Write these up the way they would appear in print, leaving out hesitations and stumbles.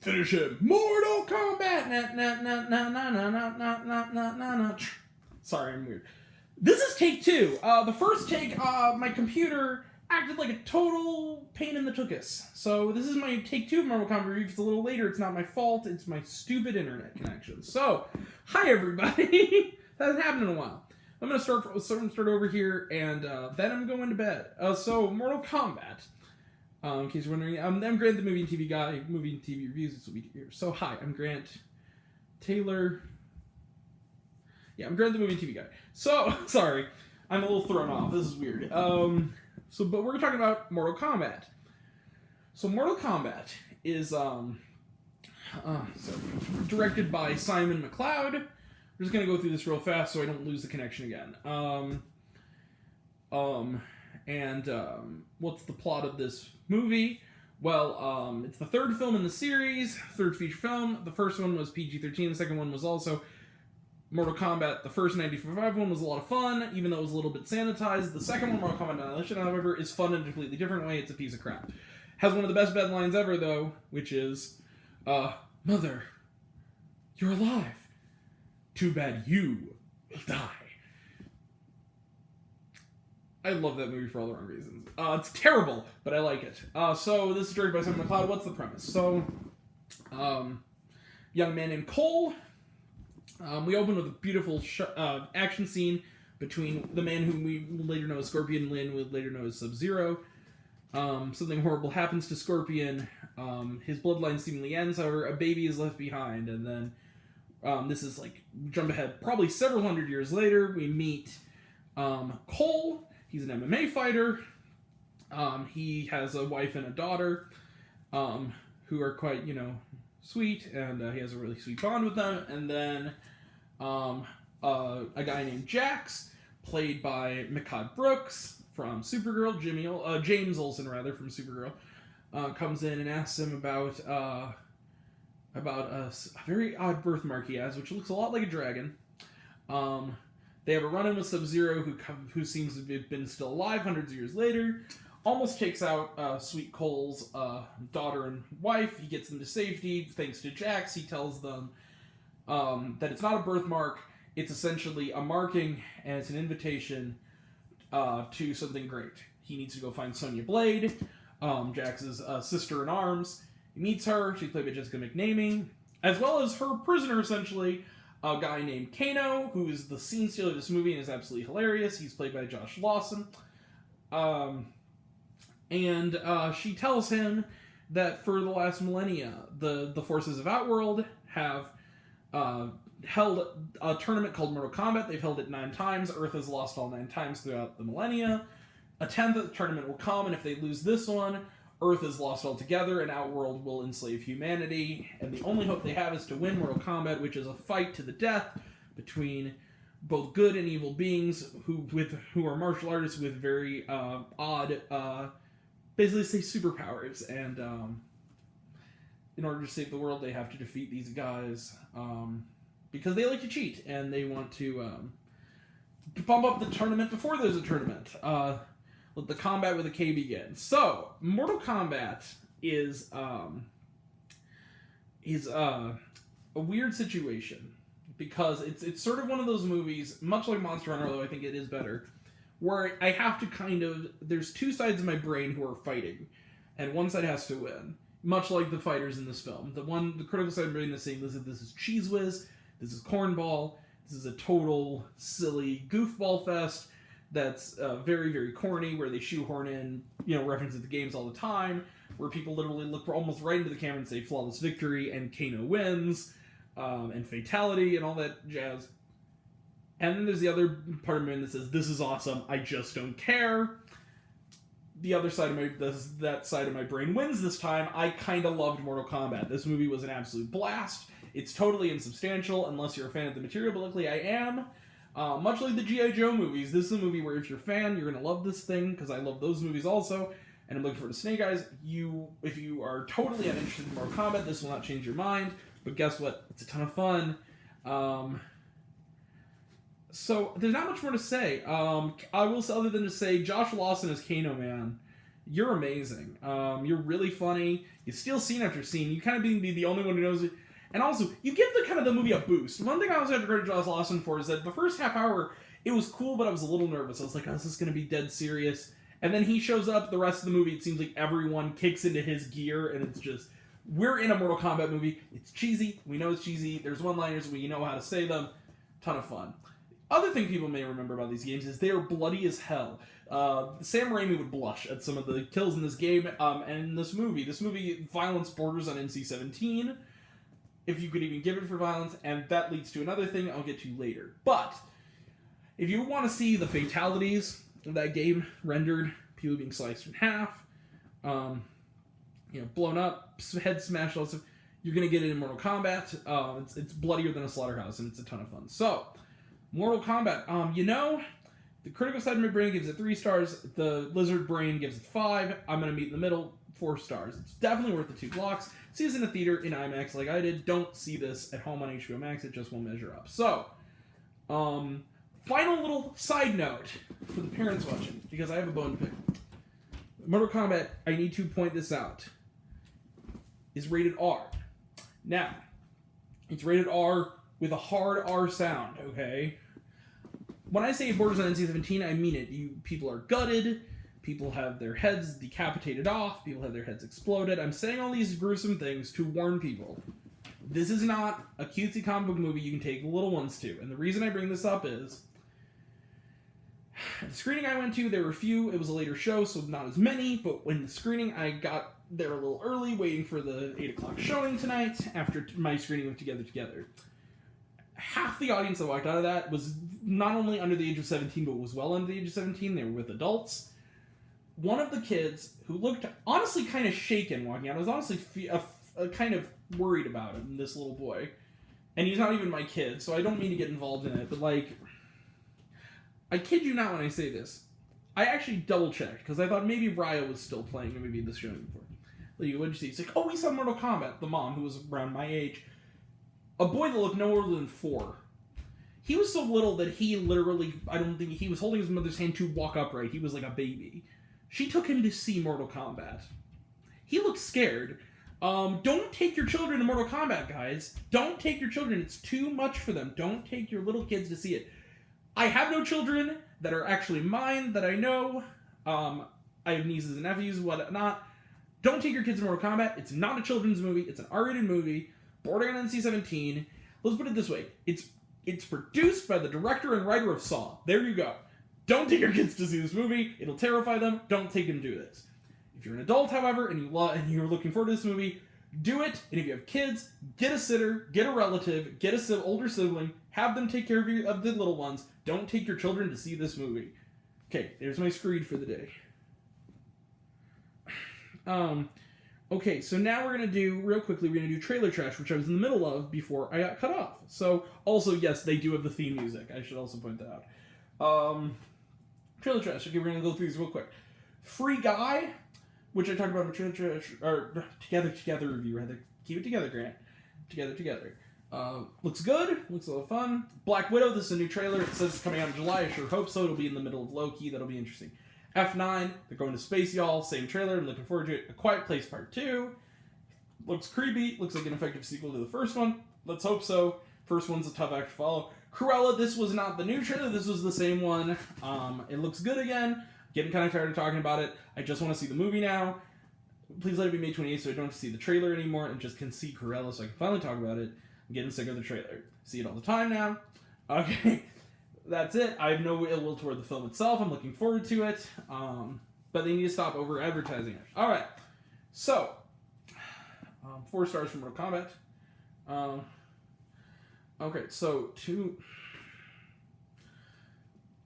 Finish him. Mortal Kombat. Na, na, na, na, na, na, na, na, na, na, na. Sorry, I'm weird. This is take two. The first take, my computer acted like a total pain in the tuchus. So this is my take two of Mortal Kombat review. If it's a little later, it's not my fault. It's my stupid internet connection. So, hi everybody. That hasn't happened in a while. I'm gonna start over here, and then I'm going to bed. So Mortal Kombat. In case you're wondering, I'm Grant, the movie and TV guy. Movie and TV reviews. This will be here. So hi, I'm Grant Taylor. Yeah, I'm Grant, the movie and TV guy. So sorry, I'm a little thrown off. This is weird. But we're talking about Mortal Kombat. So Mortal Kombat is directed by Simon McLeod. We're just gonna go through this real fast so I don't lose the connection again. What's the plot of this movie? Well, it's the third film in the series, third feature film. The first one was PG-13. The second one was also Mortal Kombat. The first 1995 one was a lot of fun, even though it was a little bit sanitized. The second one, Mortal Kombat Annihilation, however, is fun in a completely different way. It's a piece of crap. Has one of the best bed lines ever, though, which is, Mother, you're alive. Too bad you will die. I love that movie for all the wrong reasons. It's terrible, but I like it. So this is directed by Simon McLeod. What's the premise? So, young man named Cole. We open with a beautiful action scene between the man whom we later know as Scorpion and Lin, we later know as Sub-Zero. Something horrible happens to Scorpion. His bloodline seemingly ends. However, a baby is left behind, and then this is like jump ahead probably several hundred years later. We meet Cole. He's an MMA fighter. He has a wife and a daughter who are quite, sweet, and he has a really sweet bond with them. And then a guy named Jax, played by Mehcad Brooks from Supergirl, James Olsen rather from Supergirl, comes in and asks him about a very odd birthmark he has, which looks a lot like a dragon. They have a run-in with Sub-Zero, who seems to have been still alive hundreds of years later. Almost takes out Sweet Cole's daughter and wife. He gets them to safety thanks to Jax. He tells them that it's not a birthmark. It's essentially a marking, and it's an invitation to something great. He needs to go find Sonya Blade, Jax's sister-in-arms. He meets her. She's played by Jessica McNamee, as well as her prisoner, essentially, a guy named Kano, who is the scene stealer of this movie and is absolutely hilarious. He's played by Josh Lawson. She tells him that for the last millennia, the forces of Outworld have held a tournament called Mortal Kombat. They've held it 9 times. Earth has lost all 9 times throughout the millennia. A 10th tournament will come, and if they lose this one, Earth is lost altogether, and Outworld will enslave humanity. And the only hope they have is to win Mortal Kombat, which is a fight to the death between both good and evil beings who are martial artists with very odd, basically say superpowers. And in order to save the world, they have to defeat these guys because they like to cheat and they want to bump up the tournament before there's a tournament. Let the combat with a K begin. So, Mortal Kombat is a weird situation because it's sort of one of those movies, much like Monster Hunter, although I think it is better, where I have to there's 2 sides of my brain who are fighting, and one side has to win, much like the fighters in this film. The critical side of my brain is saying, listen, this is Cheese Whiz, this is Cornball, this is a total silly goofball fest that's very, very corny, where they shoehorn in, references to the games all the time, where people literally look almost right into the camera and say flawless victory, and Kano wins, and fatality, and all that jazz. And then there's the other part of me that says, this is awesome, I just don't care. The other side of that side of my brain wins this time. I kind of loved Mortal Kombat. This movie was an absolute blast. It's totally insubstantial, unless you're a fan of the material, but luckily I am. Much like the G.I. Joe movies, this is a movie where if you're a fan, you're going to love this thing, because I love those movies also, and I'm looking forward to Snake Eyes. If you are totally uninterested in Mortal Kombat, this will not change your mind, but guess what? It's a ton of fun. So, there's not much more to say. I will say, other than to say, Josh Lawson as Kano Man, You're amazing. You're really funny. You steal scene after scene. You kind of being the only one who knows it. And also, you give the movie a boost. One thing I also have to credit Joss Lawson for is that the first half hour, it was cool, but I was a little nervous. I was like, oh, is this going to be dead serious? And then he shows up, the rest of the movie, it seems like everyone kicks into his gear, and it's just, we're in a Mortal Kombat movie. It's cheesy. We know it's cheesy. There's one-liners. We know how to say them. Ton of fun. Other thing people may remember about these games is they are bloody as hell. Sam Raimi would blush at some of the kills in this game and this movie. This movie, violence borders on NC-17, if you could even give it for violence, and that leads to another thing I'll get to later. But if you want to see the fatalities of that game rendered, people being sliced in half, blown up, head smashed, all stuff, you're going to get it in Mortal Kombat. It's bloodier than a slaughterhouse, and it's a ton of fun. So, Mortal Kombat, the critical side of my brain gives it 3 stars, the lizard brain gives it 5, I'm going to meet in the middle, 4 stars. It's definitely worth the 2 blocks. See this in a theater in IMAX like I did. Don't see this at home on HBO Max, it just won't measure up. So, final little side note for the parents watching, because I have a bone to pick. Mortal Kombat, I need to point this out, is rated R. Now, it's rated R with a hard R sound, okay? When I say it borders on NC-17, I mean it. People are gutted, people have their heads decapitated off, people have their heads exploded. I'm saying all these gruesome things to warn people. This is not a cutesy comic book movie you can take little ones to. And the reason I bring this up is, the screening I went to, there were few. It was a later show, so not as many. But when the screening, I got there a little early, waiting for the 8 o'clock showing tonight, after my screening of Together. Half the audience that walked out of that was not only under the age of 17, but was well under the age of 17. They were with adults. One of the kids, who looked honestly kind of shaken walking out, I was honestly kind of worried about him, this little boy. And he's not even my kid, so I don't mean to get involved in it, but I kid you not when I say this. I actually double-checked, because I thought maybe Raya was still playing, or maybe this showing before. Like, what did you see? He's like, oh, we saw Mortal Kombat. The mom, who was around my age. A boy that looked no older than 4. He was so little that he literally, I don't think, he was holding his mother's hand to walk upright. He was like a baby. She took him to see Mortal Kombat. He looked scared. Don't take your children to Mortal Kombat, guys. Don't take your children. It's too much for them. Don't take your little kids to see it. I have no children that are actually mine that I know. I have nieces and nephews, whatnot. Don't take your kids to Mortal Kombat. It's not a children's movie. It's an R-rated movie. Bordering on NC-17. Let's put it this way. It's produced by the director and writer of Saw. There you go. Don't take your kids to see this movie. It'll terrify them. Don't take them to this. If you're an adult, however, and you're looking forward to this movie, do it. And if you have kids, get a sitter, get a relative, get a older sibling, have them take care of the little ones. Don't take your children to see this movie. Okay, there's my screed for the day. Okay, so now we're going to do, real quickly, we're going to do Trailer Trash, which I was in the middle of before I got cut off. So, also, yes, they do have the theme music. I should also point that out. Trailer Trash. Okay, we're going to go through these real quick. Free Guy, which I talked about in Trailer Trash, or Together review, rather. Keep it together, Grant. Together. Looks good. Looks a lot of fun. Black Widow, this is a new trailer. It says it's coming out in July. I sure hope so. It'll be in the middle of Loki. That'll be interesting. F9, they're going to space, y'all. Same trailer. I'm looking forward to it. A Quiet Place Part 2. Looks creepy. Looks like an effective sequel to the first one. Let's hope so. First one's a tough act to follow. Cruella, this was not the new trailer. This was the same one. It looks good again. Getting kind of tired of talking about it. I just want to see the movie now. Please let it be May 28th so I don't have to see the trailer anymore and just can see Cruella so I can finally talk about it. I'm getting sick of the trailer. See it all the time now. Okay. That's it. I have no ill will toward the film itself. I'm looking forward to it. But they need to stop over-advertising it. Alright. So, 4 stars from Mortal Kombat. Okay, so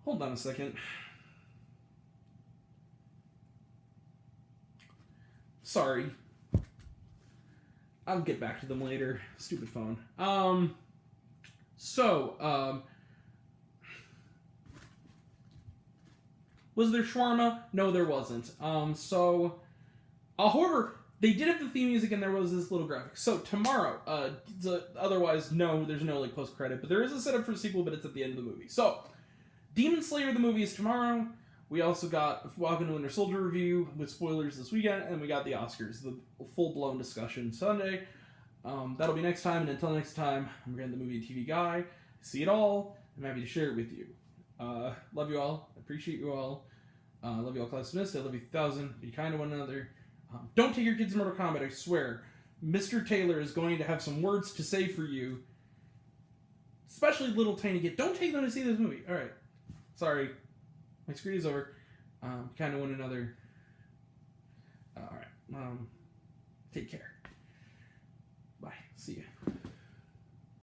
hold on a second. Sorry. I'll get back to them later. Stupid phone. Was there shawarma? No, there wasn't. However, they did have the theme music and there was this little graphic. So, tomorrow, otherwise, no, there's no, post-credit, but there is a setup for a sequel, but it's at the end of the movie. So, Demon Slayer, the movie, is tomorrow. We also got Falcon and Winter Soldier review with spoilers this weekend, and we got the Oscars, the full-blown discussion Sunday. That'll be next time, and until next time, I'm Grant, the movie and TV guy. See it all. I'm happy to share it with you. Love you all. Appreciate you all. Love you all, class dismissed. I love you 1,000. Be kind to one another. Don't take your kids to Mortal Kombat, I swear. Mr. Taylor is going to have some words to say for you. Especially little tiny kid. Don't take them to see this movie. Alright. Sorry. My screen is over. Kind of one another. Alright. Take care. Bye. See ya.